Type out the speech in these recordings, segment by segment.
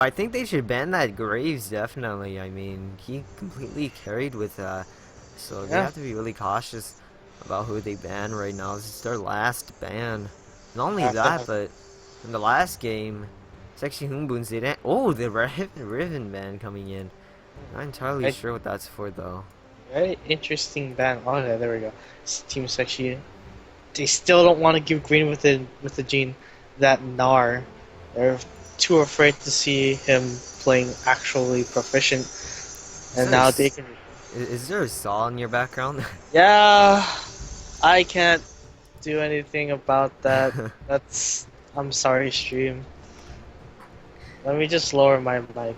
I think they should ban that Graves, definitely. I mean, he completely carried with that. So they Yeah, have to be really cautious about who they ban right now. This is their last ban. Not only have to that, have. but in the last game, 섹시흥분 didn't. Oh, the Riven ban coming in. Not entirely Right, sure what that's for, though. very interesting ban. Oh yeah, there we go. Team Sexy. They still don't want to give Green with the Gene that Nar. They're too afraid to see him playing actually proficient, Is and there a, now they can. is there a saw in your background? Yeah, I can't do anything about that. That's. I'm sorry, stream. Let me just lower my mic.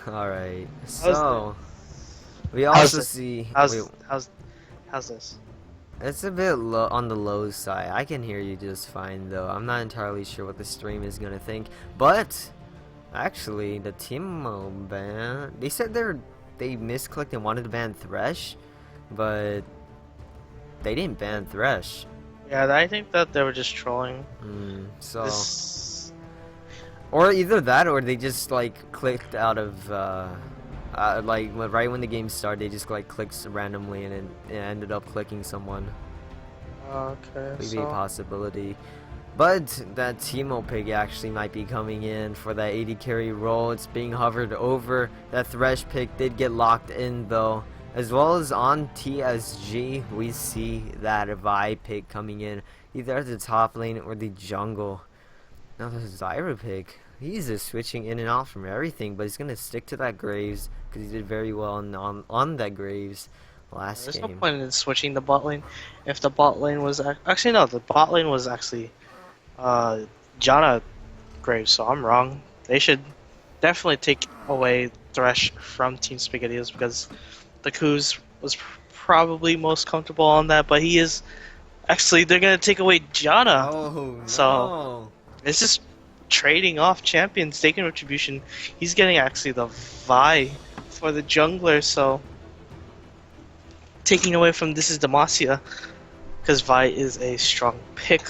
Alright, How's this? so we How's also this? see. Wait, How's this? it's a bit low on the low side. I can hear you just fine though. I'm not entirely sure what the stream is gonna think, but actually, the Timo ban. They said they misclicked and wanted to ban Thresh, but they didn't ban Thresh. Yeah, I think that they were just trolling. So, This. or either that, or they just like clicked out of like right when the game started, they just like clicked randomly and it ended up clicking someone. Okay, Could be a so. possibility. But that Teemo pick actually might be coming in for that 80 carry role. It's being hovered over. That Thresh pick did get locked in though. As well as on TSG, we see that Vi pick coming in either at the top lane or the jungle. Now the Zyra pick, he's just switching in and out from everything, but he's going to stick to that Graves because he did very well on that Graves last There's no game. point in switching the bot lane. If the bot lane was actually no, the bot lane was actually uh Janna Graves, so I'm wrong. They should definitely take away Thresh from Team Spaghettios because the Kuz was probably most comfortable on that, but he is actually they're gonna take away Janna. Oh So no! it's just trading off champions, taking retribution. He's getting actually the Vi for the jungler, so taking away from this is Demacia because Vi is a strong pick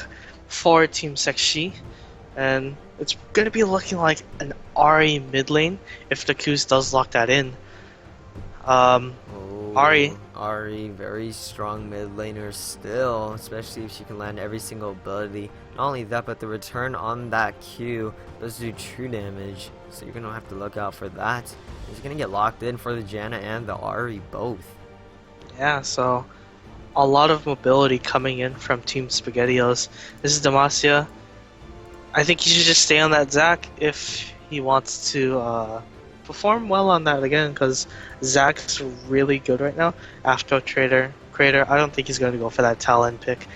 for Team Sexy, and it's gonna be looking like an Ari mid lane if the Kuz does lock that in. Um, Ari, Oh, Ari, very strong mid laner still, especially if she can land every single ability. Not only that, but the return on that Q does do true damage, so you're gonna have to look out for that. He's gonna get locked in for the Janna and the Ari both. yeah, so a lot of mobility coming in from Team Spaghettios. This is Demacia. I think he should just stay on that Zac if he wants to perform well on that again, because Zac's really good right now. After Crater, I don't think he's going to go for that Talon pick.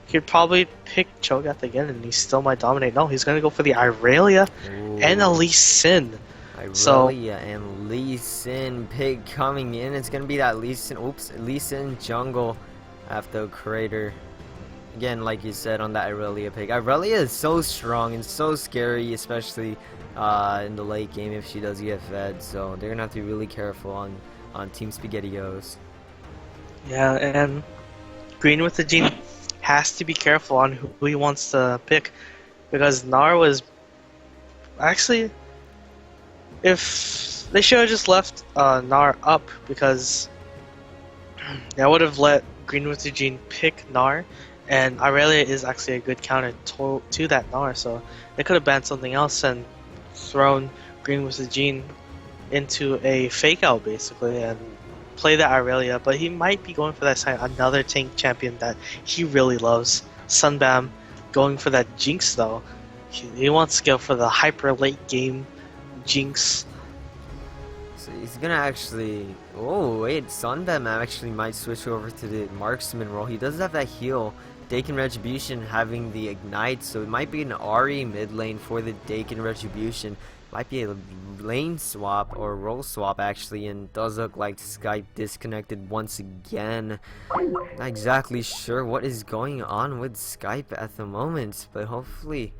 He'd probably pick Cho'Gath again, and he still might dominate. No, he's going to go for the Irelia and Ooh, Elise Sin. So, Irelia and Lee Sin pick coming in. It's gonna be that Lee Sin, oops, Lee Sin jungle after Crater. Again, like you said on that Irelia pick, Irelia is so strong and so scary, especially in the late game if she does get fed. So they're gonna have to be really careful on Team Spaghettios. yeah, and Green with the Gene has to be careful on who he wants to pick, because Nar was actually, if they should have just left Nar up, because that would have let Green with Eugene pick Nar, and Aurelia is actually a good counter to that Nar, so they could have banned something else and thrown Green with Eugene into a fake out basically and play that Aurelia, but he might be going for that side, another tank champion that he really loves. Sunbam going for that Jinx though. He wants to go for the hyper late game Jinx. So he's gonna actually. Oh wait, Sunbem actually might switch over to the marksman role. He does have that heal. Dakin Retribution having the ignite, so it might be an Ari mid lane for the Dakin Retribution. Might be a lane swap or role swap actually, and does look like Skype disconnected once again. Not exactly sure what is going on with Skype at the moment, but hopefully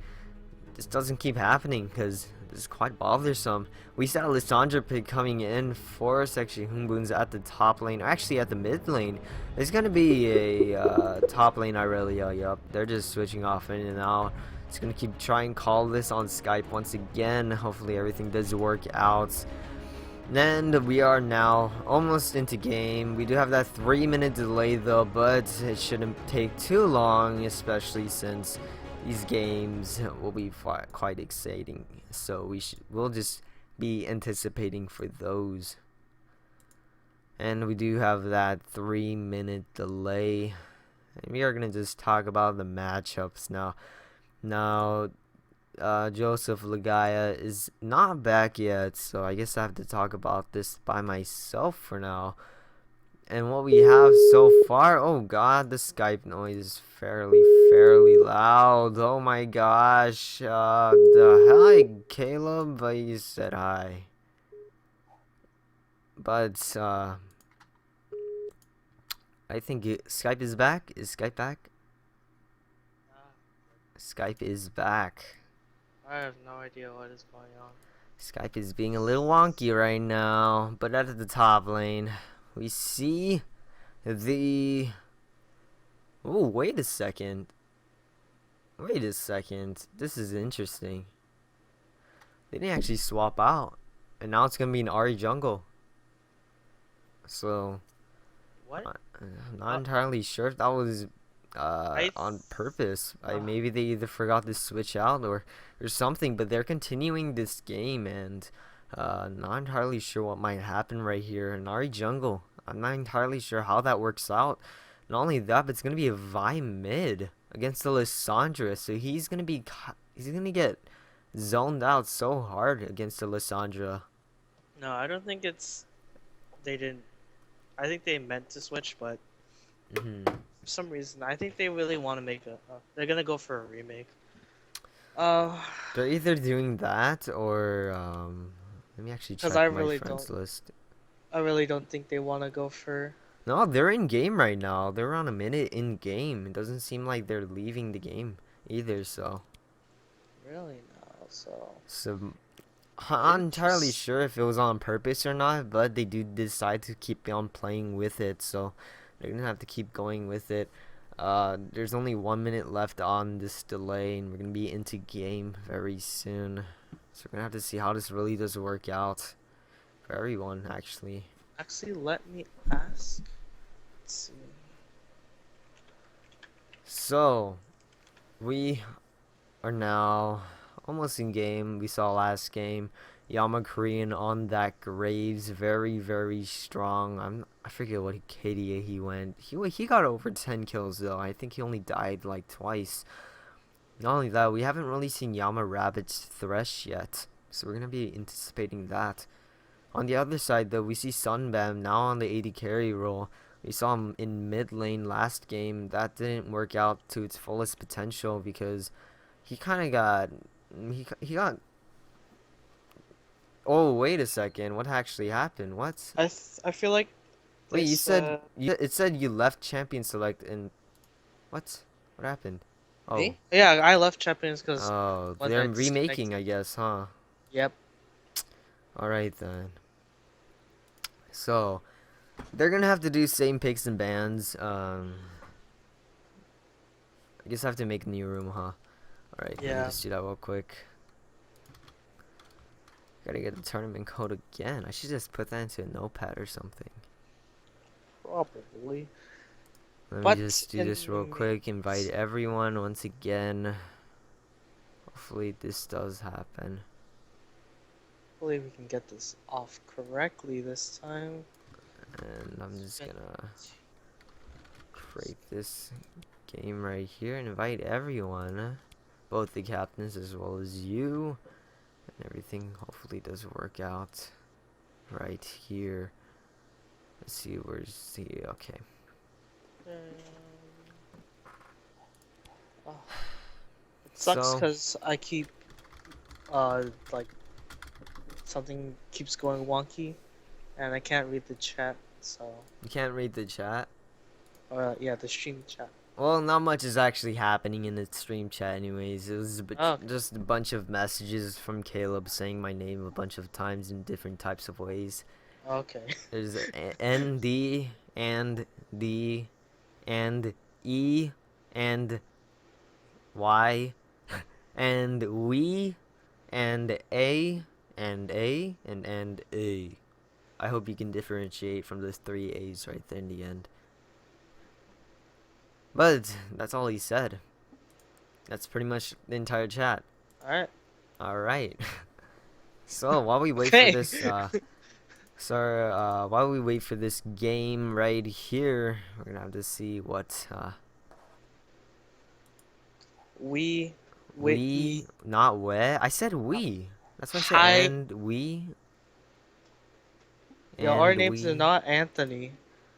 this doesn't keep happening because this is quite bothersome. We saw Lissandra pick coming in for 섹시흥분 at the top lane, actually at the mid lane. It's gonna be a top lane Irelia. Yup, they're just switching off in and out. Just gonna keep trying call this on Skype once again. Hopefully everything does work out. And we are now almost into game. We do have that 3-minute delay though, but it shouldn't take too long, especially since these games will be quite exciting. So we'll just be anticipating for those. And we do have that 3-minute delay. And we are gonna just talk about the matchups now. Joseph Lagaya is not back yet, so I guess I have to talk about this by myself for now. And what we have so far, oh god, the Skype noise is fairly loud. Oh my gosh. Hi Caleb, you said hi. But I think Skype is back. Is Skype back? Skype is back. I have no idea what is going on. Skype is being a little wonky right now, but at the top lane, we see the... Oh, wait a second. Wait a second. This is interesting. They didn't actually swap out, and now it's gonna be an Ahri jungle. So, What? I'm not entirely sure if that was on purpose. Maybe they either forgot to switch out or something, but they're continuing this game, and not entirely sure what might happen right here. An Ahri jungle, I'm not entirely sure how that works out. Not only that, but it's gonna be a Vi mid against the Lissandra, so he's gonna get zoned out so hard against the Lissandra. No, I don't think it's. They didn't. I think they meant to switch, but for some reason, I think they really want to make a. They're gonna go for a remake. They're either doing that or let me actually check my friends list. I really don't think they want to go for. No, they're in game right now. They're on a minute in game. It doesn't seem like they're leaving the game either. So. Really no. So. I'm not entirely sure if it was on purpose or not, but they do decide to keep on playing with it, so they're gonna have to keep going with it. There's only 1 minute left on this delay, and we're gonna be into game very soon. So we're gonna have to see how this really does work out for everyone, actually. Actually, let me ask. Let's see. So, we are now almost in game. We saw last game Yama Korean on that Graves, very strong. I forget what KDA he went. He got over 10 kills though. I think he only died like twice. Not only that, we haven't really seen Yama Rabbit's Thresh yet, so we're gonna be anticipating that. On the other side though, we see Sunbam now on the AD carry role. We saw him in mid lane last game. That didn't work out to its fullest potential because he kind of got he got. Oh, wait a second. What actually happened? What? I feel like. Wait, you said it said you left Champion Select and what? What happened? Oh. Me? Yeah, I left Champions because. Oh, they're remaking, I guess, huh? Yep. All right then. So, they're gonna have to do same picks and bans. I guess I have to make a new room, huh? Alright, yeah. Let me just do that real quick. Gotta get the tournament code again. I should just put that into a notepad or something. Probably. Let me just do this real quick. Invite everyone once again. Hopefully this does happen. Hopefully we can get this off correctly this time. And I'm just gonna create this game right here and invite everyone. Both the captains as well as you, and everything hopefully does work out right here. Let's see, where's the okay. Oh, it sucks because I keep like something keeps going wonky, and I can't read the chat. So you can't read the chat. Yeah, the stream chat. Well, not much is actually happening in the stream chat anyways. It was just a bunch of messages from Caleb saying my name a bunch of times in different types of ways. Okay. There's N, D, and E, and Y. and we, and A, and A, and A. I hope you can differentiate from those three A's right there in the end. But that's all he said. That's pretty much the entire chat. Alright. Alright. So while we wait for Okay. this while we wait for this game right here, we're gonna have to see what we not where I said we. That's what I said. hi. And we Yeah, our and names are we not Anthony.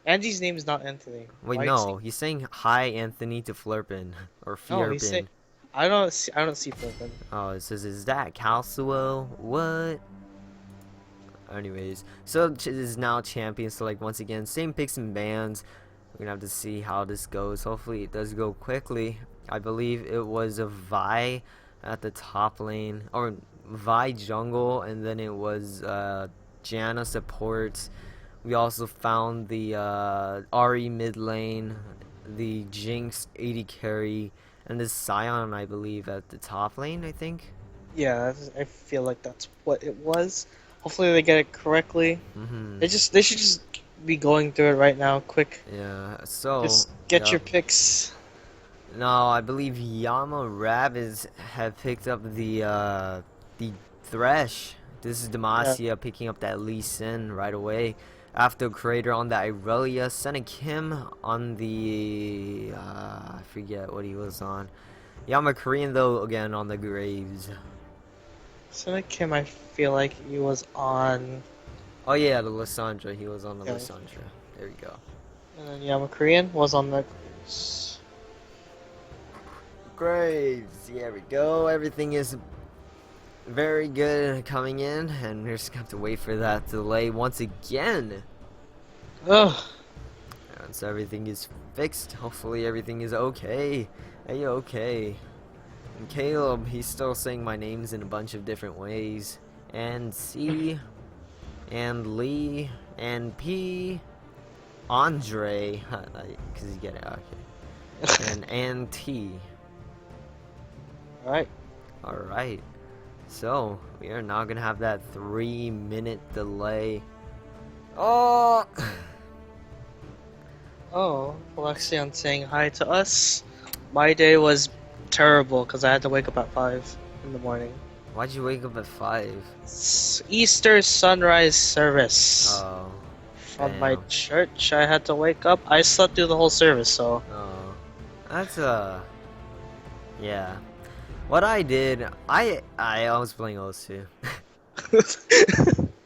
Andy's name is not Anthony. wait, Why are you saying? no, he's saying hi Anthony to Flurpin or No, he's saying. Fierpin. I don't see Flippin. Oh, it says, is that Calsuo? What? Anyways, so this is now champion select once again. Same picks and bans. We're gonna have to see how this goes. Hopefully it does go quickly. I believe it was a Vi at the top lane, or Vi jungle, and then it was Janna support. We also found the Ari mid lane, the Jinx 80 carry, and the Scion, I believe, at the top lane, I think. Yeah, I feel like that's what it was. Hopefully they get it correctly. Mm-hmm. They should just be going through it right now, quick. Yeah, so Just get yeah. your picks. No, I believe Yama Rabbids have picked up the Thresh. This is Demacia picking up that Lee Sin right away. After Crater on the Irelia, Senna Kim on the I forget what he was on. Yama Korean though again on the Graves. Sonic Kim, I feel like he was on. Oh yeah, the Lysandra. He was on the Yeah. Lysandra. There we go. And then Yama Korean was on the. Graves. Here we go. Everything is very good coming in, and we're just gonna have to wait for that delay once again. Ugh. And so everything is fixed. Hopefully everything is okay. Hey, okay. And Caleb, he's still saying my names in a bunch of different ways. And C, and Lee, and P, Andre, because you get it. Okay. And T. Alright. Alright, so we are now gonna have that 3-minute delay. Oh! Oh, Alexion saying hi to us. My day was terrible because I had to wake up at 5 in the morning. Why'd you wake up at 5? Easter sunrise service. Oh. From my damn. church, I had to wake up. I slept through the whole service, so. Oh. That's yeah. What I did, I was playing O2.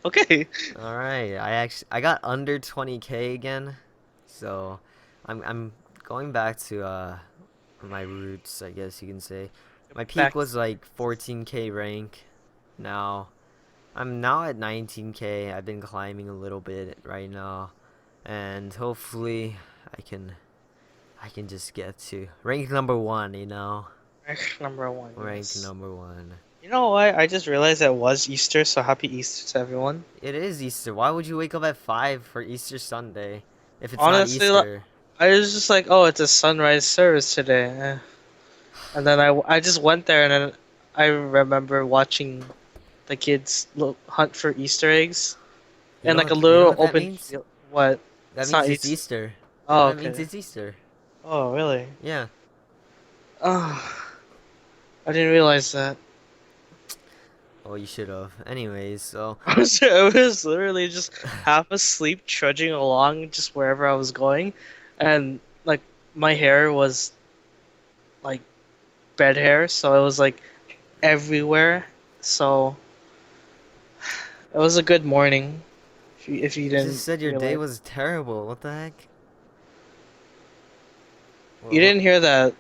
Okay. Alright, I got under 20k again. So I'm going back to my roots, I guess you can say. My peak Back- was like 14k rank. Now I'm now at 19k. I've been climbing a little bit right now, and hopefully I can just get to rank number 1, you know. Rank number 1. Rank yes. number 1. You know what? I just realized that it was Easter, so happy Easter to everyone. It is Easter. Why would you wake up at 5 for Easter Sunday if it's Honestly, not Easter? I was just like, oh, it's a sunrise service today. And then I just went there, and then I remember watching the kids hunt for Easter eggs. You And know like a what- you know little what that open means? field. What? That It's means not it's Easter. Easter. Oh, That means okay. it's Easter. Oh, really? Yeah. Oh, I didn't realize that. Oh, you should have. Anyways, so I was literally just half asleep, trudging along just wherever I was going, and like my hair was like bed hair, so it was like everywhere. So it was a good morning. If you you didn't, just said your day realize. was terrible. What the heck? You didn't hear that.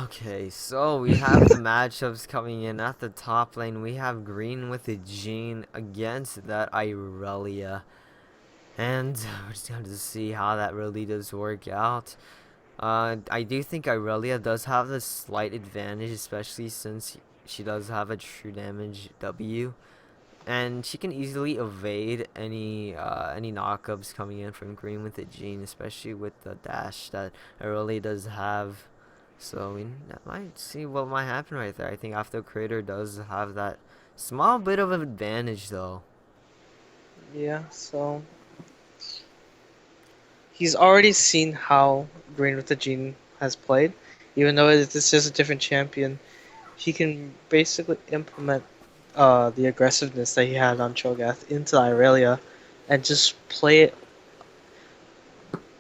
Okay, so we have the matchups coming in at the top lane. We have Green with the Jean against that Irelia. And we're just going to see how that really does work out. I do think Irelia does have the slight advantage, especially since she does have a true damage W. And she can easily evade any knockups coming in from Green with the Jean, especially with the dash that Irelia does have. So we might see what might happen right there. I think After Creator does have that small bit of an advantage though. Yeah, so he's already seen how Green with the Gene has played. Even though this is a different champion, he can basically implement the aggressiveness that he had on Cho'Gath into Irelia and just play it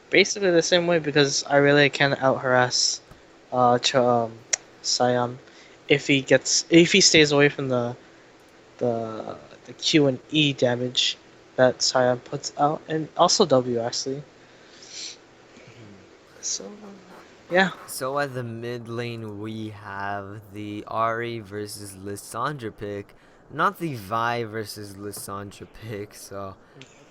basically the same way because Irelia can out harass Siam if he stays away from the the Q and E damage that Siam puts out, and also W actually. So yeah, So at the mid lane we have the Ari versus Lissandra pick, not the Vi versus Lissandra pick. So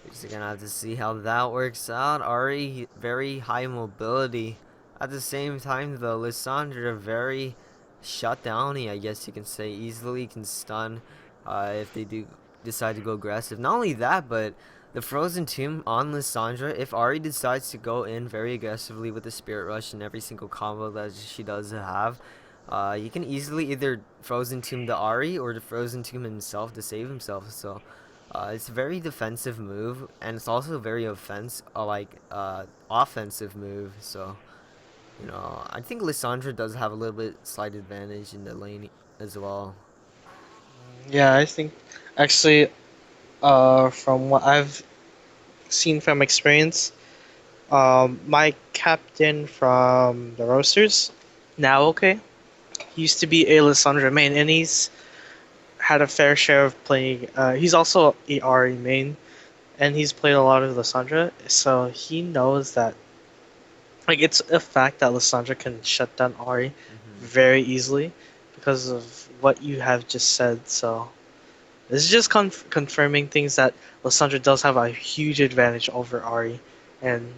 we're just gonna have to see how that works out. Ari very high mobility. At the same time though, Lissandra very shutdowny, I guess you can say. Easily can stun if they do decide to go aggressive. Not only that, but the Frozen Tomb on Lissandra, if Ari decides to go in very aggressively with the Spirit Rush and every single combo that she does have, you can easily either Frozen Tomb the Ari or the Frozen Tomb himself to save himself. So it's a very defensive move, and it's also a very offensive move. So I think Lissandra does have a little bit slight advantage in the lane as well. yeah, I think actually, from what I've seen from experience, my captain from the Roasters, now okay, he used to be a Lissandra main, and he's had a fair share of playing. He's also a Ari main, and he's played a lot of Lissandra, so he knows that like it's a fact that Lissandra can shut down Ari Hmm. very easily because of what you have just said. So this is just confirming things that Lissandra does have a huge advantage over Ari, and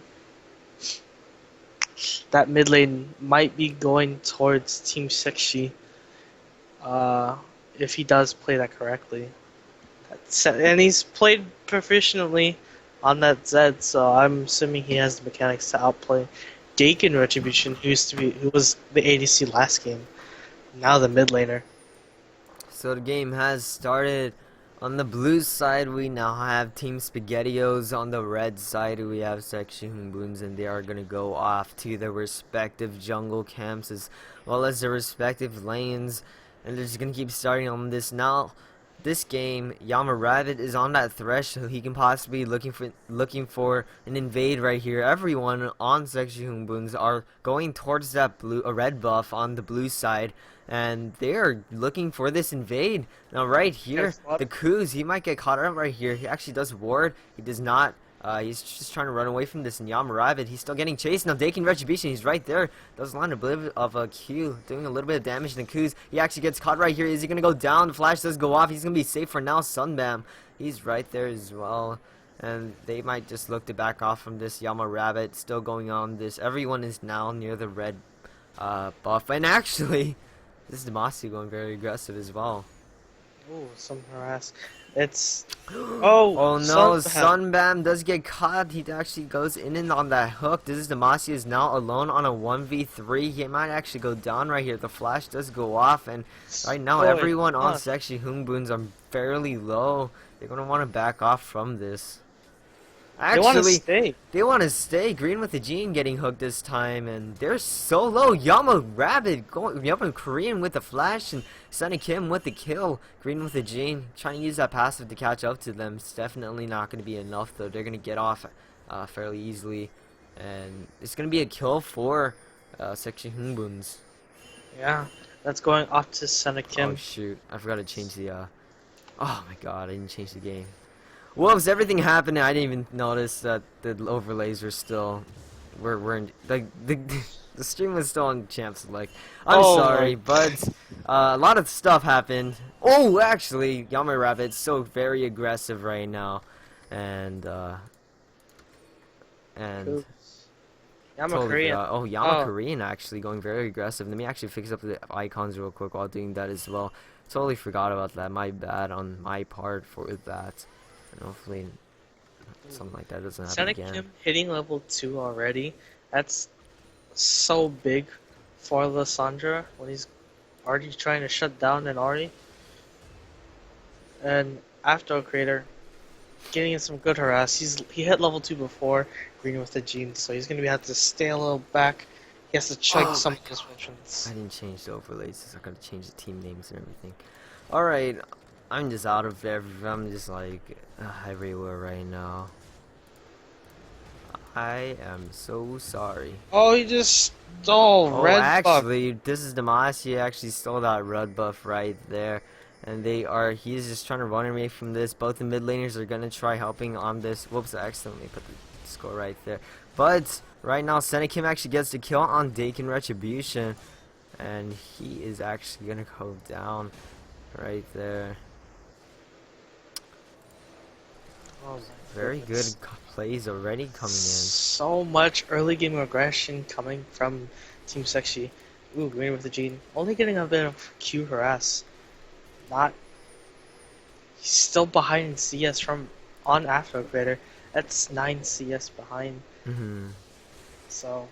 that mid lane might be going towards Team Sexy uh, if he does play that correctly. And he's played proficiently on that Zed, so I'm assuming he has the mechanics to outplay Dakin Retribution, who was the ADC last game, now the mid laner. So the game has started. On the blue side, we now have Team Spaghettios. On the red side, we have 섹시흥분, and they are going to go off to their respective jungle camps as well as their respective lanes. And they're just going to keep starting on this. Now, this game, Yama Rabbit is on that thresh, so he can possibly looking for an invade right here. Everyone on 섹시흥분's are going towards that a red buff on the blue side, and they are looking for this invade. Now right here, the Kuz, he might get caught up right here. He actually does ward. He does not. He's just trying to run away from this Yama Rabbit. He's still getting chased. Now Dakin Retribution, he's right there. Does land a bit of a Q, doing a little bit of damage to Kuz. He actually gets caught right here. Is he going to go down? The flash does go off. He's going to be safe for now. Sunbam, he's right there as well. And they might just look to back off from this Yama Rabbit. Still going on this. Everyone is now near the red buff. And actually, this is Demacia going very aggressive as well. Ooh, some harass. It's oh Oh no, Sunbam does get caught. He actually goes in and on that hook. This is Demacia is now alone on a 1v3. He might actually go down right here. The flash does go off, and right now everyone on 섹시흥분's are fairly low. They're gonna want to back off from this. Actually, they want to stay. Green with the Gene getting hooked this time, and they're so low. Yama Rabbit going, Yama Korean with the flash, and Sunny Kim with the kill. Green with the Gene trying to use that passive to catch up to them. It's definitely not going to be enough, though. They're going to get off fairly easily, and it's going to be a kill for 섹시흥분's. Yeah, that's going off to Sunny Kim. Oh shoot, I forgot to change the. Oh my god, I didn't change the game. Whoops, everything happened and I didn't even notice that the overlays were still we're in, like the stream was still on Champ Select. I'm sorry, but a lot of stuff happened. Oh, actually, Yama Rabbit's so very aggressive right now. And Yama totally Korean. Yama Korean actually going very aggressive. Let me actually fix up the icons real quick while doing that as well. Totally forgot about that. My bad on my part for that. And hopefully something like that doesn't happen again. Kim hitting level 2 already. That's so big for Lysandra when he's already trying to shut down an Ahri. And after Creator getting in some good harass. He hit level 2 before green with the Gene, so he's gonna have to stay a little back. He has to check Oh some my of his God. missions. I didn't change the overlays, so I gotta change the team names and everything. Alright, I'm just out of everything. I'm just like everywhere right now. I am so sorry. Oh, he just stole Oh, red buff. actually, this is Demacia actually stole that red buff right there. And he's just trying to run away from this. Both the mid laners are gonna try helping on this. Whoops, I accidentally put the score right there. But, right now, Senekim actually gets the kill on Dakin Retribution. And he is actually gonna go down right there. Oh, Very good plays already coming in. So much early game aggression coming from Team Sexy. Ooh, green with the Gene. Only getting a bit of Q harass. Not. He's still behind in CS from on after Creator. That's 9 CS behind. So,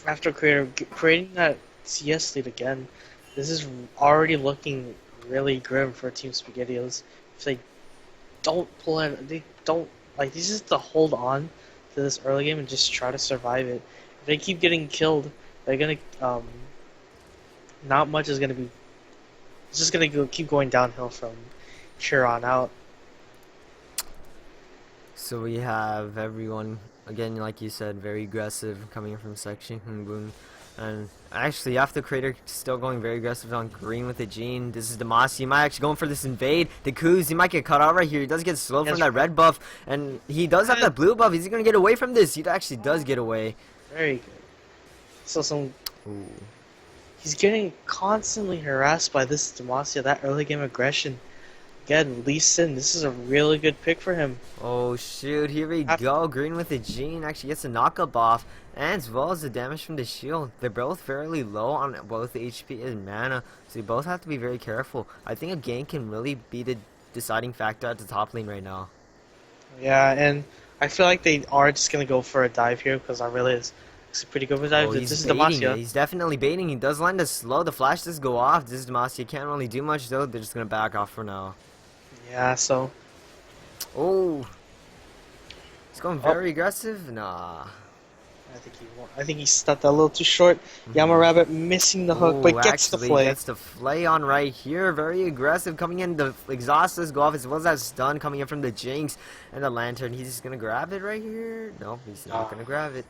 after Creator creating that CS lead again, this is already looking really grim for Team Spaghettios. If they don't pull it, they don't like. This is to hold on to this early game and just try to survive it. If they keep getting killed, they're gonna not much is gonna be. It's just gonna keep going downhill from here on out. So we have everyone, again, like you said, very aggressive coming from 섹시흥분. And actually, after Creator still going very aggressive on green with the Gene. This is Demacia. He might actually going for this invade. The Kuz, he might get cut out right here. He does get slowed from that red buff. And he does have that blue buff. Is he going to get away from this? He actually does get away. Very good. So Ooh. he's getting constantly harassed by this Demacia, that early game aggression. Again, Lee Sin, this is a really good pick for him. Oh shoot, here we go. Green with the Gene actually gets a knockup off, and as well as the damage from the shield. They're both fairly low on both HP and mana, so you both have to be very careful. I think a gank can really be the deciding factor at the top lane right now. Yeah, and I feel like they are just going to go for a dive here because Aurelia is pretty good with dive. Oh, this he's is baiting Demacia. it. He's definitely baiting. He does land a slow. The flash does go off. This is Demacia. Can't really do much though. They're just going to back off for now. Yeah, so. Oh. He's going very aggressive? Nah. I think he stepped a little too short. Yama Rabbit missing the hook, but gets the play. Gets the play on right here. Very aggressive coming in. The exhaust does go off as well as that stun coming in from the Jinx and the Lantern. He's just gonna grab it right here. No, he's not gonna grab it.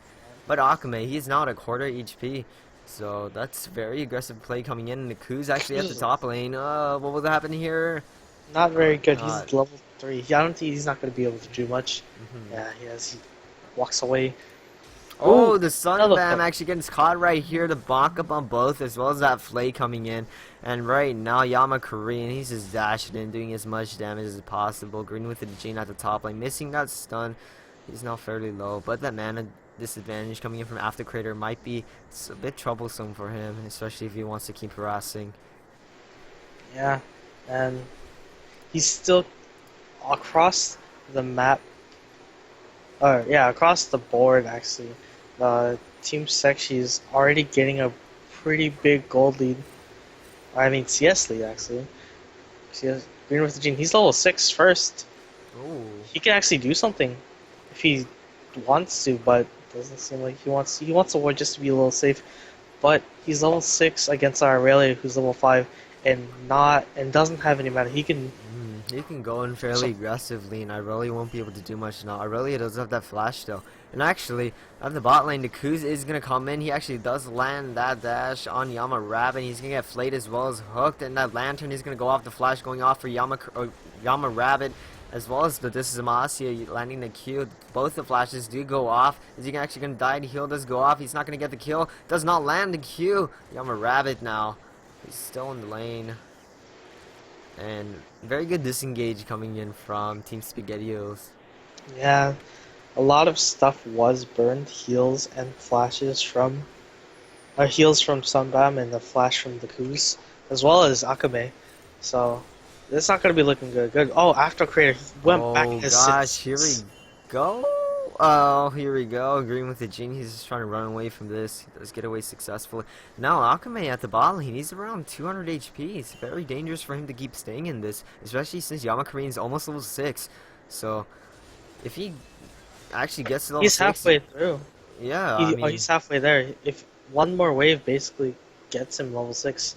But Akame, he's now at a quarter HP. So that's very aggressive play coming in. The Kuz actually at the top lane. What will happen here? Not very good. He's level 3. I don't think he's not going to be able to do much. Yeah, he walks away. Oh, the Sunbam actually gets caught right here to bonk up on both, as well as that Flay coming in. And right now, Yama Korean, he's just dashing in, doing as much damage as possible. Green with the Gene at the top lane, missing that stun. He's now fairly low, but that mana disadvantage coming in from after Creator might be a bit troublesome for him, especially if he wants to keep harassing. Yeah, and he's still across the map. Yeah, across the board actually. Team Sexy is already getting a pretty big gold lead. I mean CS lead actually. CS Green with the Gene. He's level 6 first. Ooh. He can actually do something if he wants to, but doesn't seem like he wants to. He wants to ward just to be a little safe. But he's level 6 against our Aurelia, who's level 5, and doesn't have any mana. He can go in fairly aggressively, and I really won't be able to do much now. Aurelia does have that flash though. And actually, at the bot lane, the Kuz is going to come in. He actually does land that dash on Yama Rabbit. He's going to get flayed as well as hooked, and that Lantern is going to go off the flash going off for Yama Rabbit, as well as this is Demacia landing the Q. Both the flashes do go off. Is he actually going to die? The heal does go off. He's not going to get the kill. Does not land the Q. Yama Rabbit now. He's still in the lane. And very good disengage coming in from Team Spaghettios. Yeah, a lot of stuff was burned. Heals and flashes from heals from Sunbam and the flash from the Kuz, as well as Akame. So it's not going to be looking good. Oh, after Creator, he went back his gosh, here we go. Oh, here we go. Agreeing with the Gene. He's just trying to run away from this. He does get away successfully. Now, Akame at the bottom lane. He's around 200 HP. It's very dangerous for him to keep staying in this, especially since Yamakarin is almost level 6. So, if he actually gets to level He's 6... halfway through. Yeah, I mean... He's halfway there. If one more wave basically gets him level 6,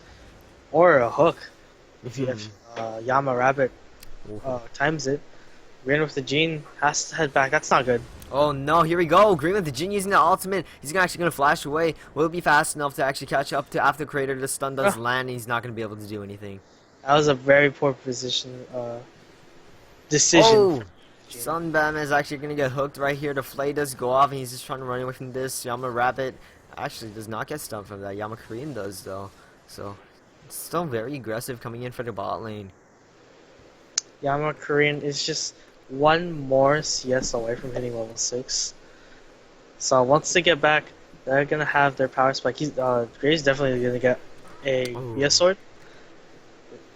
or a hook, if Yama Rabbit times it, Green with the Gene has to head back. That's not good. Oh no, here we go. Green with the Jin using the ultimate. He's actually going to flash away. Will it be fast enough to actually catch up to after Crater? The stun does land and he's not going to be able to do anything. That was a very poor decision. Oh! Sunbam is actually going to get hooked right here. The flay does go off and he's just trying to run away from this. Yama Rabbit actually does not get stunned from that. Yama Korean does though. So, it's still very aggressive coming in for the bot lane. Yama Korean is just one more CS away from hitting level 6. So once they get back, they're gonna have their power spike. Gray's definitely gonna get a VS sword,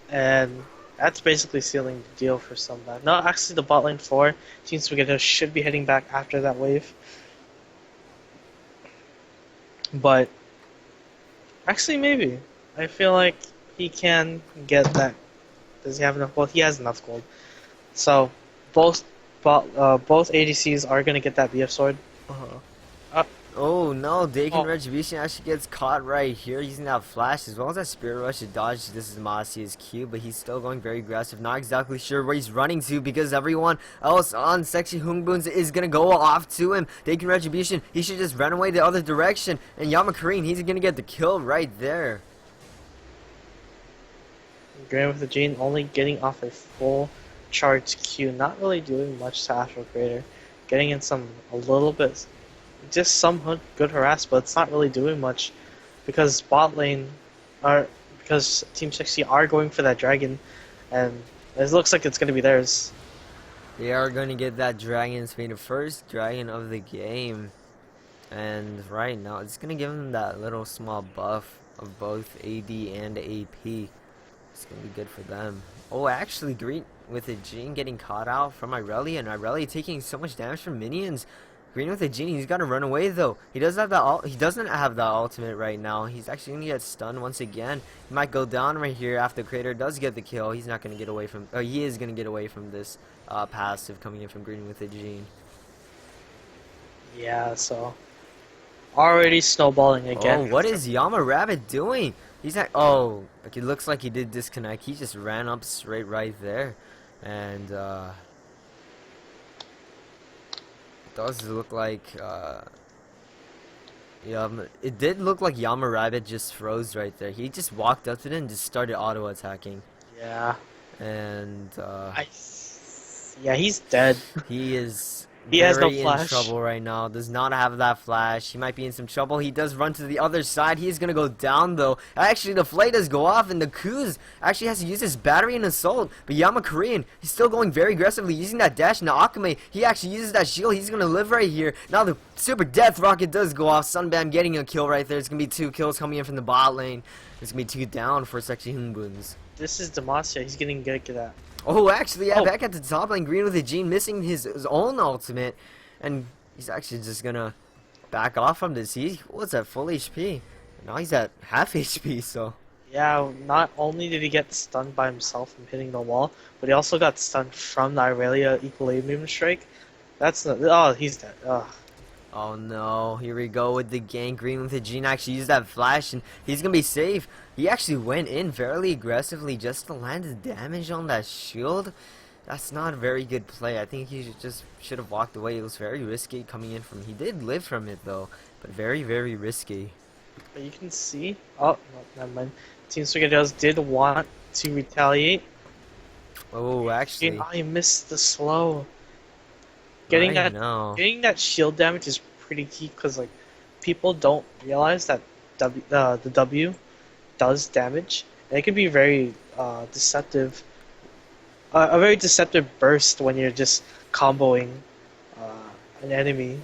and that's basically sealing the deal for Sunbam. No, actually, the bot lane 4 Team Spaghetti should be heading back after that wave. But actually, maybe I feel like he can get that. Does he have enough? Well, he has enough gold. So both ADCs are gonna get that BF sword. Oh no, Dakin Retribution actually gets caught right here using that flash as well as that Spirit Rush to dodge this is Masia's Q, but he's still going very aggressive. Not exactly sure where he's running to because everyone else on 섹시흥분 is gonna go off to him. Dakin Retribution, he should just run away the other direction, and Yamakarin, he's gonna get the kill right there. Grand with the Gene only getting off a full charged Q, not really doing much to Astral Crater. Getting in a little bit, just some good harass, but it's not really doing much because because Team 60 are going for that dragon, and it looks like it's going to be theirs. They are going to get that dragon. It's the first dragon of the game, and right now it's going to give them that little small buff of both AD and AP. It's going to be good for them. Oh, actually, Green with a Gene getting caught out from Irelia, and Irelia taking so much damage from minions. Green with a Gene, he's got to run away though. He does have that. He doesn't have the ultimate right now. He's actually gonna get stunned once again. He might go down right here after Crater does get the kill. He's not gonna get away from. He is gonna get away from this passive coming in from Green with a Gene. Yeah, so already snowballing again. Oh, what is Yama Rabbit doing? He's like, oh, like it looks like he did disconnect. He just ran up straight right there, and it does look like it did look like Yama Rabbit just froze right there. He just walked up to it and just started auto attacking. Yeah. And yeah, he's dead. He is. He has no in flash. trouble right now. Does not have that flash. He might be in some trouble. He does run to the other side. He is gonna go down though. Actually, the flay does go off, and the Kuz actually has to use his battery and assault. But Yama Korean, he's still going very aggressively using that dash. Now Akame, he actually uses that shield. He's gonna live right here. Now the super death rocket does go off. Sunbam getting a kill right there. It's gonna be 2 kills coming in from the bot lane. It's gonna be 2 down for 섹시흥분. This is Demacia. He's getting good at that. Oh, actually, yeah, back at the top lane, Green with the Gene missing his own ultimate. And he's actually just gonna back off from this. He was at full HP. Now he's at half HP, so. Yeah, not only did he get stunned by himself from hitting the wall, but he also got stunned from the Irelia Equilibrium Strike. That's not. Oh, he's dead. Ugh. Oh no, here we go with the gank. Green with the Gene actually used that flash, and he's gonna be safe. He actually went in fairly aggressively just to land the damage on that shield. That's not a very good play. I think he should have walked away. It was very risky coming in from. He did live from it though, but very, very risky. But you can see. Oh, no, never mind. Team Spaghettios did want to retaliate. Oh, actually. I missed the slow. Getting that shield damage is pretty key because like people don't realize that the W does damage. And it can be very deceptive. A very deceptive burst when you're just comboing an enemy.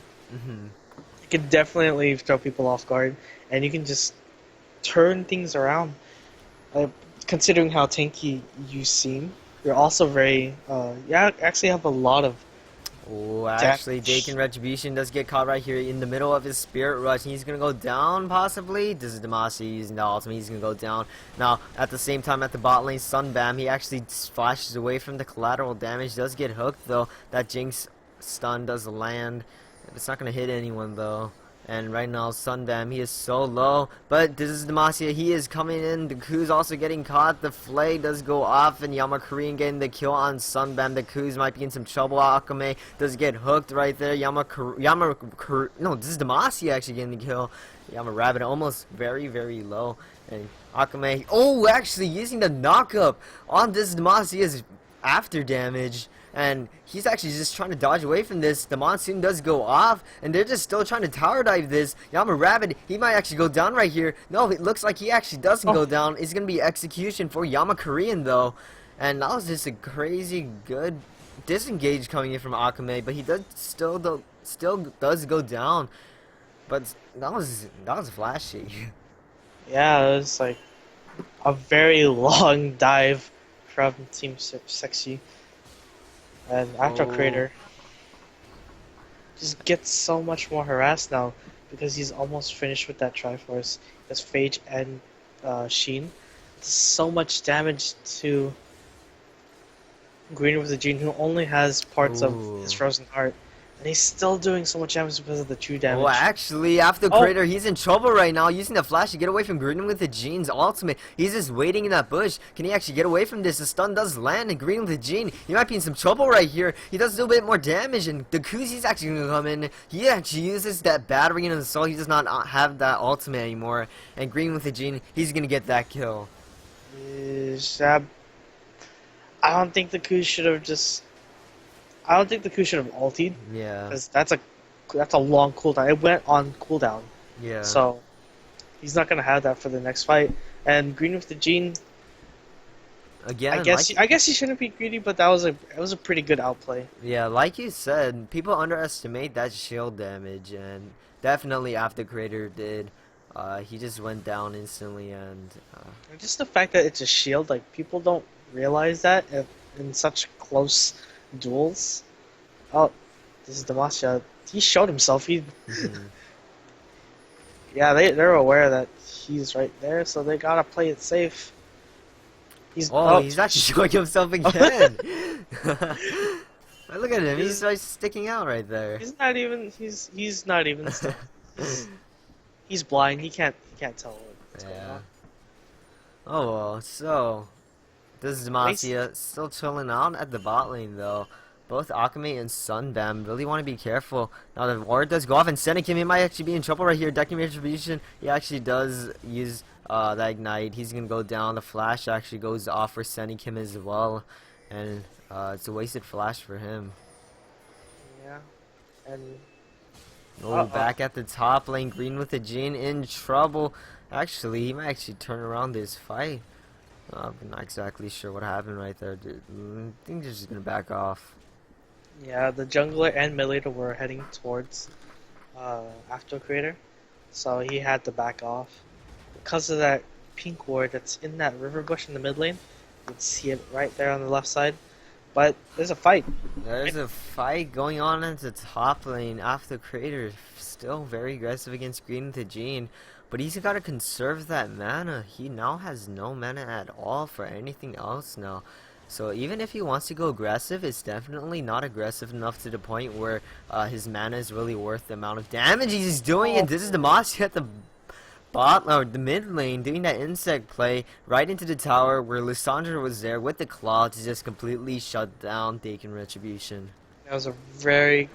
It can definitely throw people off guard, and you can just turn things around. Considering how tanky you seem, you're also very. You actually have a lot of Oh, actually, Dakin Retribution does get caught right here in the middle of his Spirit Rush. He's gonna go down, possibly. This is Demacia using the ultimate. He's gonna go down. Now, at the same time, at the bot lane, Sunbam, he actually flashes away from the collateral damage. Does get hooked, though. That Jinx stun does land. It's not gonna hit anyone, though. And right now, Sunbam, he is so low. But this is Demacia. He is coming in. The Ku's also getting caught. The Flay does go off. And Korean getting the kill on Sunbam. The Ku's might be in some trouble. Akame does get hooked right there. No, this is Demacia actually getting the kill. Rabbit almost very, very low. And Akame, oh, actually using the knock-up on this Demacia's after damage. And he's actually just trying to dodge away from this. The monsoon does go off, and they're just still trying to tower dive this. Rabbit, he might actually go down right here. No, it looks like he actually doesn't go down. It's going to be execution for Korean, though. And that was just a crazy good disengage coming in from Akame, but he does still does go down. But that was flashy. Yeah, it was like a very long dive from Team Sexy. And After Creator just gets so much more harassed now because he's almost finished with that Triforce. He has Phage and Sheen. It's so much damage to Green with the Gene, who only has parts of his Frozen Heart. And he's still doing so much damage because of the true damage. Oh, actually, after Crater, he's in trouble right now, using the flash to get away from Green with the Gene's ultimate. He's just waiting in that bush. Can he actually get away from this? The stun does land, and Green with the Gene, he might be in some trouble right here. He does do a bit more damage, and the Kuzi's actually going to come in. He actually uses that battery in his soul. He does not have that ultimate anymore. And Green with the Gene, he's going to get that kill. I don't think the Kuz should have just... I don't think the Ku should have ultied. Yeah. Because that's a long cooldown. It went on cooldown. Yeah. So he's not gonna have that for the next fight. And Green with the Gene. Again, I guess he shouldn't be greedy, but it was a pretty good outplay. Yeah, like you said, people underestimate that shield damage, and definitely after Crater did. He just went down instantly, and just the fact that it's a shield, like people don't realize that in such close duels. Oh, this is Demacia. He showed himself. Yeah, they're aware that he's right there, so they gotta play it safe. He's actually showing himself again. Look at him. He's like sticking out right there. He's not even. He's blind. He can't tell what's going on. Oh well. So this is Demacia still chilling out at the bot lane though. Both Akame and Sunbam really want to be careful. Now the ward does go off, and Senekim, he might actually be in trouble right here. Decking Retribution, he actually does use that ignite. He's gonna go down. The flash actually goes off for Senekim as well, and it's a wasted flash for him. Yeah, and back at the top lane, Green with the Jin in trouble. Actually, he might actually turn around this fight. I'm not exactly sure what happened right there. Dude. I think they're just gonna back off. Yeah, the jungler and mid laner were heading towards After Creator, so he had to back off. Because of that pink ward that's in that river bush in the mid lane, you can see it right there on the left side. But there's a fight. There's a fight going on at the top lane. After Creator still very aggressive against Green with the Gene, but he's got to conserve that mana. He now has no mana at all for anything else now. So even if he wants to go aggressive, it's definitely not aggressive enough to the point where his mana is really worth the amount of damage he's doing. And this is Demacia at the the mid lane doing that insect play right into the tower where Lissandra was there with the claw to just completely shut down Dakin Retribution. That was a very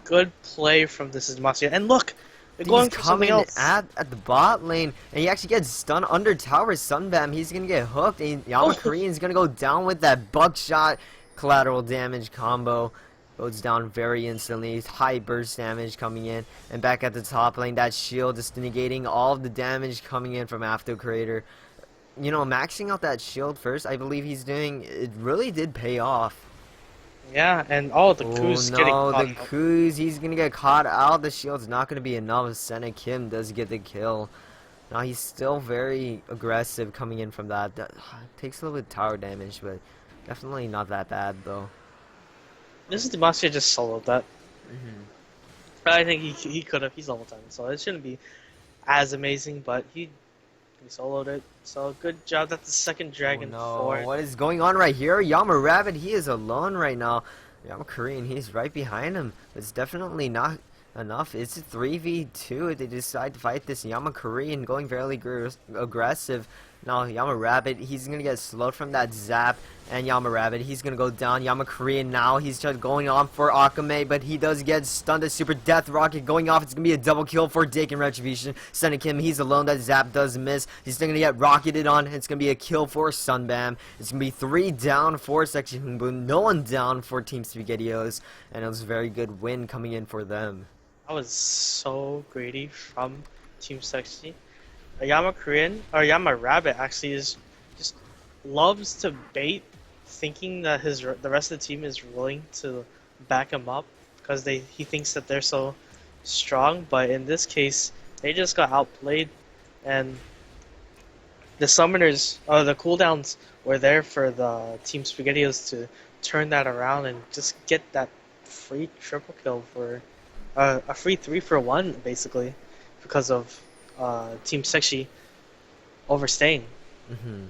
good play from this Demacia. And look! They're going for something else. At the bot lane, and he actually gets stunned under tower. Sunbam, he's gonna get hooked, and Korean's gonna go down with that buckshot collateral damage combo. Goes down very instantly. High burst damage coming in, and back at the top lane, that shield is negating all of the damage coming in from After Creator. You know, maxing out that shield first, I believe he's doing. It really did pay off. Yeah, and the Ku's getting caught the Kuz, he's gonna get caught out. The shield's not gonna be enough. Senna Kim does get the kill. Now he's still very aggressive coming in from that. That takes a little bit of tower damage, but definitely not that bad though. This is Demacia just soloed that. Hmm. I think he could have. He's level 10, so it shouldn't be as amazing, but he soloed it. So good job. That's the second Oh dragon no, for. what is going on right here? Yama Rabbit, he is alone right now. Yama Korean, he's right behind him. It's definitely not enough. It's a 3v2. They decide to fight this Yama Korean, going fairly aggressive. Now Yama Rabbit, he's gonna get slowed from that zap, and Yama Rabbit, he's gonna go down. Yama Korean now, he's just going on for Akame, but he does get stunned. A super death rocket going off. It's gonna be a double kill for Dakin Retribution. Sending him, he's alone. That zap does miss. He's still gonna get rocketed on. It's gonna be a kill for Sunbam. It's gonna be 3 down for 섹시흥분. No one down for Team SpaghettiOs, and it was a very good win coming in for them. That was so greedy from Team Sexy. Yama Korean or Yama Rabbit actually is just loves to bait, thinking that the rest of the team is willing to back him up because he thinks that they're so strong. But in this case, they just got outplayed, and the summoners or the cooldowns were there for the Team SpaghettiOs to turn that around and just get that free triple kill for a free 3-for-1 basically because of Team Sexy overstaying. Hmm.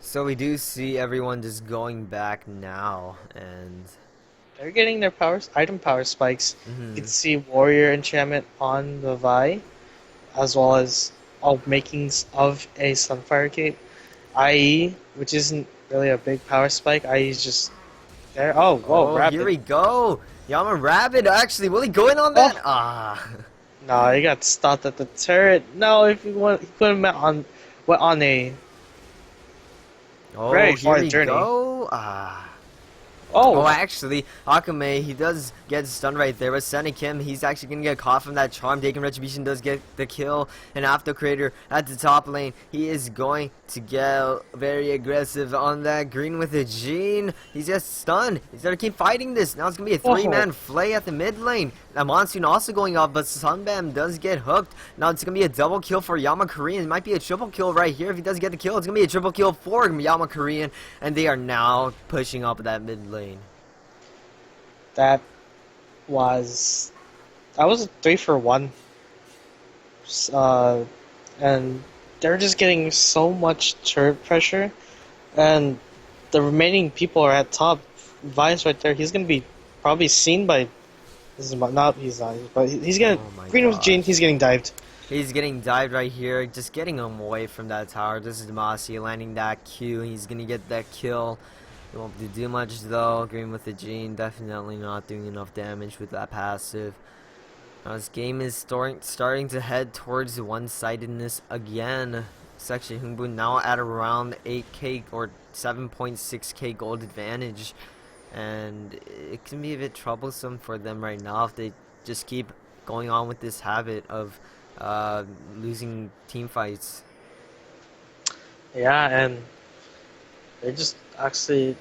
So we do see everyone just going back now, and They're getting their item power spikes. You can mhm. see Warrior enchantment on the Vi, as well as all makings of a Sunfire Cape. IE, which isn't really a big power spike. IE is just there. Oh, whoa, Oh, here Rabbit. we go. Yama Rabbit, actually, will he go in on that? Oh, Ah. no, he got stopped at the turret. No, if he put him went on a Oh, very here far we journey. go. Ah. Oh, Oh, actually, Akame, he does get stunned right there, but Sonic him, he's actually gonna get caught from that charm. Dakin Retribution does get the kill, and After Creator at the top lane, he is going to get very aggressive on that green with a Gene. He's just stunned. He's gonna keep fighting this. Now it's gonna be a three-man flay at the mid lane. That Monsoon also going off, but Sunbam does get hooked. Now it's gonna be a double kill for Yama Korean. It might be a triple kill right here. If he does get the kill, it's gonna be a triple kill for Yama Korean, and they are now pushing up that mid lane. that was a 3-for-1. Uh, and they're just getting so much turret pressure, and the remaining people are at top. Vi's right there. He's gonna be probably seen by. This is not. He's not. But he's gonna Oh my green with Gene. gosh. He's getting dived. He's getting dived right here, just getting him away from that tower. This is Demasi landing that Q. He's gonna get that kill. He won't do much though. Green with the Gene, definitely not doing enough damage with that passive. Now this game is starting to head towards one-sidedness again. 섹시흥분 now at around 8k or 7.6k gold advantage. And it can be a bit troublesome for them right now if they just keep going on with this habit of losing team fights. Yeah, and they just actually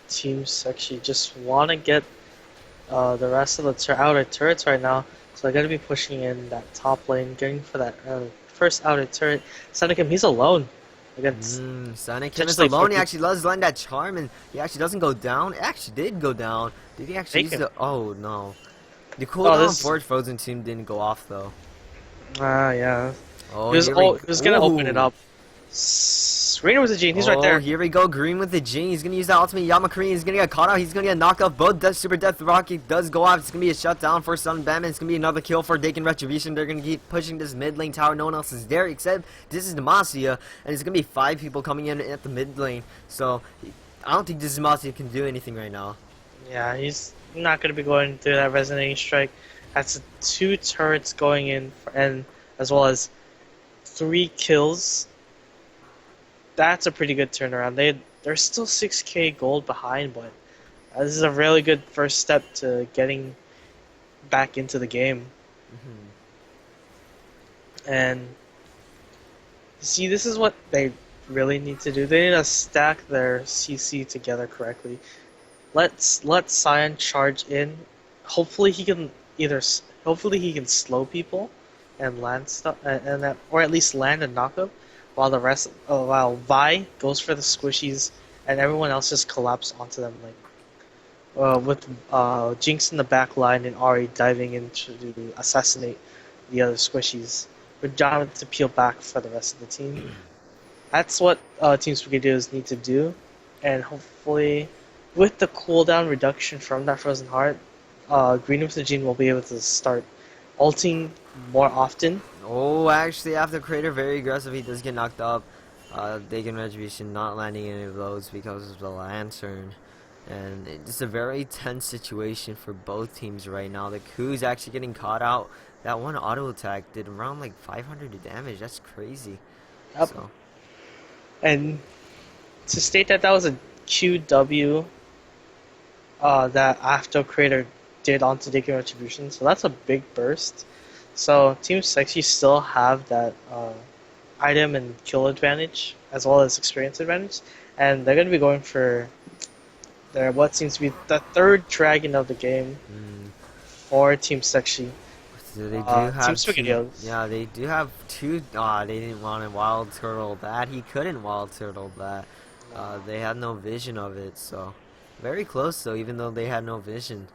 teams actually just want to get the rest of the outer turrets right now, so they're gonna be pushing in that top lane, getting for that first outer turret. Sonic, he's alone against. Sonic is Potentially alone. He 40. actually does land that charm, and he actually doesn't go down. It actually did go down. Did he actually Take use him. the? Oh no, the cooldown this- for Frozen Tomb didn't go off though. Yeah. Oh, He was, here we he was gonna open it Ooh. up. Green with the Gene, he's right there. Here we go. Green with the Gene. He's gonna use that ultimate. Yama Korean. He's gonna get caught out. He's gonna get knocked off. Both Super Death Rocket does go off. It's gonna be a shutdown for Sunbam, and it's gonna be another kill for Dakin Retribution. They're gonna keep pushing this mid lane tower. No one else is there except this is Demacia, and it's gonna be 5 people coming in at the mid lane. So I don't think this Demacia can do anything right now. Yeah, he's not gonna be going through that resonating strike. That's 2 turrets going in, and as well as 3 kills. That's a pretty good turnaround. They're still 6k gold behind, but this is a really good first step to getting back into the game. And see, this is what they really need to do. They need to stack their CC together correctly. Let Cyan charge in. Hopefully he can slow people and land stuff, or at least land a knockup, while while Vi goes for the squishies and everyone else just collapse onto them with Jinx in the back line and Ari diving in to assassinate the other squishies, with Jonathan to peel back for the rest of the team. That's what Team Spaghettios need to do, and hopefully, with the cooldown reduction from that Frozen Heart, Green with the Gene will be able to start ulting more often. Oh, actually, after Crater very aggressive, he does get knocked up. Dagon Retribution not landing any of those because of the Lantern. And it's a very tense situation for both teams right now. The Ku's actually getting caught out. That one auto attack did around like 500 damage. That's crazy. Yep. So, And to state that that was a QW that after Creator did onto Dagon Retribution, so that's a big burst. So Team Sexy still have that item and kill advantage as well as experience advantage, and they're going to be going for their what seems to be the third dragon of the game for Team Sexy. so they do Team have two, Spaghettios. yeah, they do have two. They didn't want to wild turtle that. He couldn't wild turtle that. They had no vision of it, so very close though. Even though they had no vision.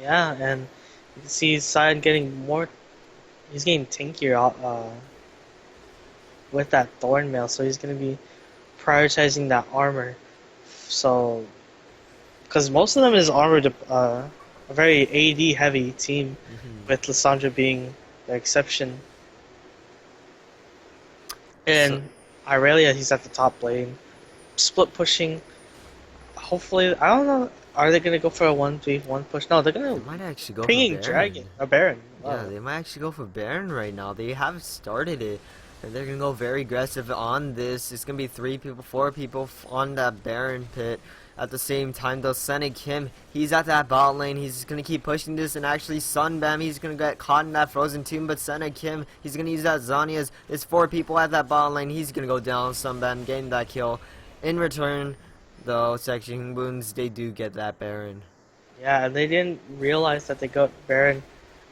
Yeah, and you can see Sion getting more. He's getting tankier with that thorn mail, so he's going to be prioritizing that armor. So, because most of them is armored, a very AD heavy team, with Lissandra being the exception. And Irelia, he's at the top lane, split pushing. Hopefully, I don't know. Are they gonna go for a 1v1 push? No, they're They gonna might actually go pinging for dragon, a Baron. Yeah, Wow. they might actually go for Baron right now. They have started it. And they're going to go very aggressive on this. It's going to be 3 people, 4 people on that Baron pit. At the same time, though, Senna Kim, he's at that bot lane. He's going to keep pushing this. And actually, Sunbam, he's going to get caught in that Frozen Tomb. But Senna Kim, he's going to use that Zhonya's. There's 4 people at that bot lane. He's going to go down. Sunbam getting that kill. In return, though, 섹시흥분 Boons, they do get that Baron. Yeah, and they didn't realize that they got Baron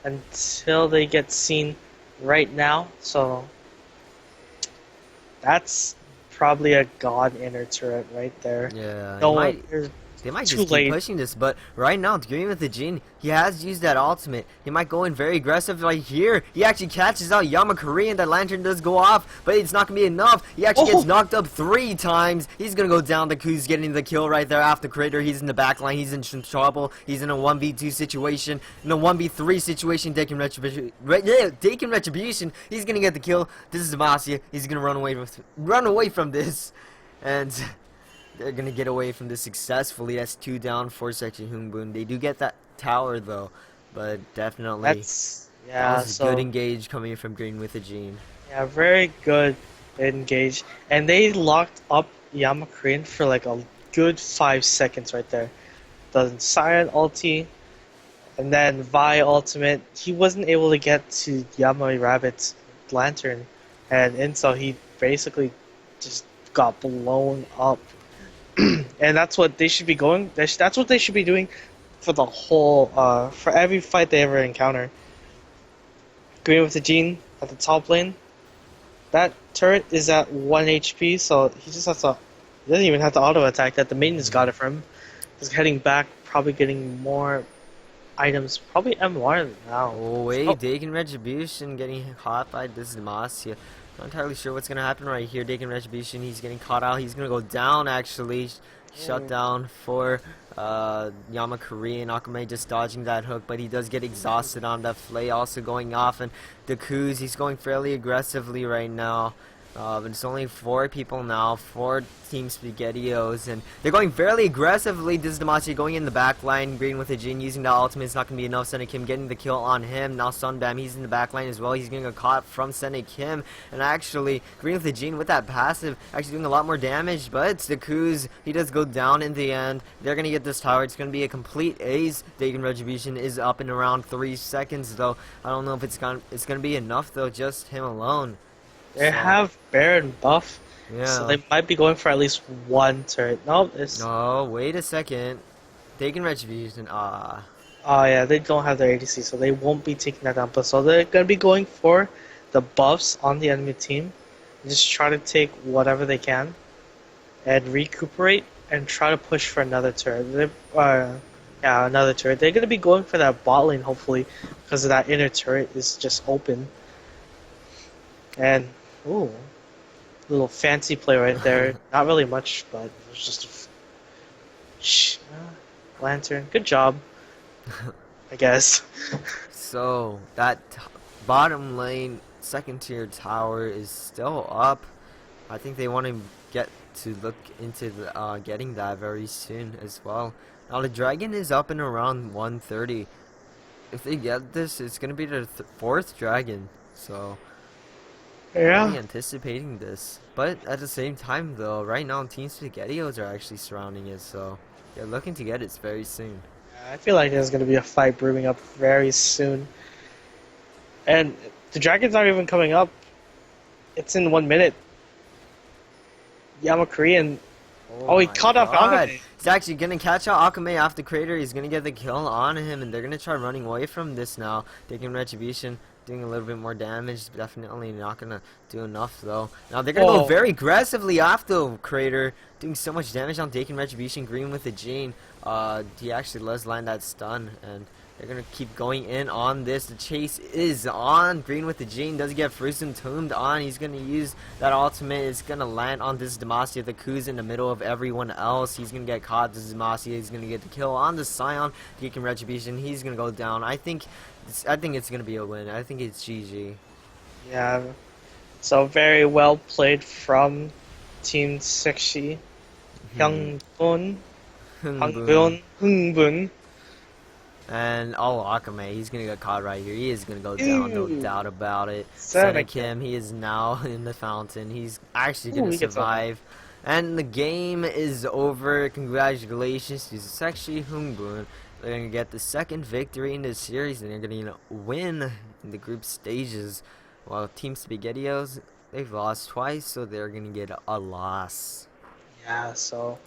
until they get seen right now. So that's probably a god inner turret right there. Yeah, No, they might too just late. keep pushing this, but right now, Green with the Jin, he has used that ultimate. He might go in very aggressive right here. He actually catches out Yamakuri and that lantern does go off, but it's not going to be enough. He actually gets knocked up 3 times. He's going to go down. The Ku's getting the kill right there after Crater. He's in the back line. He's in trouble. He's in a 1v2 situation. In a 1v3 situation, Dakin Retribution. He's going to get the kill. This is Demacia. He's going to run away from this. And they're going to get away from this successfully. That's 2 down for 섹시흥분 Boon. They do get that tower, though. But definitely, That's that was a so good engage coming from Green with the Gene. yeah, very good engage, and they locked up Yamakrin for like a good 5 seconds right there. The Siren ulti, and then Vi ultimate. He wasn't able to get to Yamai Rabbit's lantern, and so he basically just got blown up. And that's what they should be going. That's what they should be doing for the whole, for every fight they ever encounter. Green with the Gene at the top lane. That turret is at 1 HP, so he just has to. He doesn't even have to auto attack that. The minions got it for him. He's heading back, probably getting more items. Probably MR now. Oh, wait, Oh. Dakin Retribution getting caught by this Demacia. Not entirely sure what's going to happen right here. Dakin Retribution, he's getting caught out. He's going to go down, actually. Shut down for Yamakuri, and Akame just dodging that hook, but he does get exhausted on that Flay also going off, and the Kuz, he's going fairly aggressively right now. But it's only 4 people now, 4 Team Spaghettios, and they're going fairly aggressively. This is Demacia going in the back line. Green with the Jin using the ultimate. It's not going to be enough. Senna Kim getting the kill on him. Now Sunbam, he's in the back line as well. He's going to get caught from Senna Kim. And actually, Green with the Jin with that passive, actually doing a lot more damage. But the Kuz, he does go down in the end. They're going to get this tower. It's going to be a complete ace. Dagon Retribution is up in around 3 seconds, though. I don't know if it's going to be enough, though, just him alone. They have Baron buff, Yeah. so they might be going for at least 1 turret. No, it's. No, wait a second. Taking Retribution. Oh yeah, they don't have their ADC, so they won't be taking that down. But so they're gonna be going for the buffs on the enemy team, and just try to take whatever they can, and recuperate, and try to push for another turret. Yeah, another turret. They're gonna be going for that bot lane hopefully because of that inner turret is just open. And ooh, little fancy play right there. Not really much, but it was just a lantern. Good job, I guess. So that bottom lane second tier tower is still up. I think they want to get to look into getting that very soon as well. Now the dragon is up in around 130. If they get this, it's gonna be their fourth dragon. So Yeah. really anticipating this. But at the same time, though, right now Team Spaghettios are actually surrounding it. So they're looking to get it very soon. I feel like there's gonna be a fight brewing up very soon. And the dragon's not even coming up. It's in 1 minute. Yeah, I'm a Korean. Oh, he My caught off God. Agame. He's actually gonna catch out Akame off the crater. He's gonna get the kill on him, and they're gonna try running away from this now. Taking retribution, doing a little bit more damage. Definitely not gonna do enough though. Now they're gonna go very aggressively off the crater, doing so much damage on taking retribution. Green with the Gene. He actually does land that stun, and they're gonna keep going in on this. The chase is on. Green with the Gene does get Frusen tombed on. He's gonna use that ultimate. It's gonna land on this Demacia. The Ku's in the middle of everyone else. He's gonna get caught. This Demacia. He's gonna get the kill on the Scion. Taking retribution. He's gonna go down. I think it's gonna be a win. I think it's GG. Yeah. So very well played from Team Sexy. Hyungbun. Hyungbun. And Akame, he's gonna get caught right here. He is gonna go down, no doubt about it. Senekim. He is now in the fountain. He's actually gonna he gets survive. And the game is over. Congratulations to 섹시흥분. They're gonna get the second victory in this series, and they're gonna win in the group stages. While Team Spaghettios, they've lost twice, so they're gonna get a loss. Yeah, so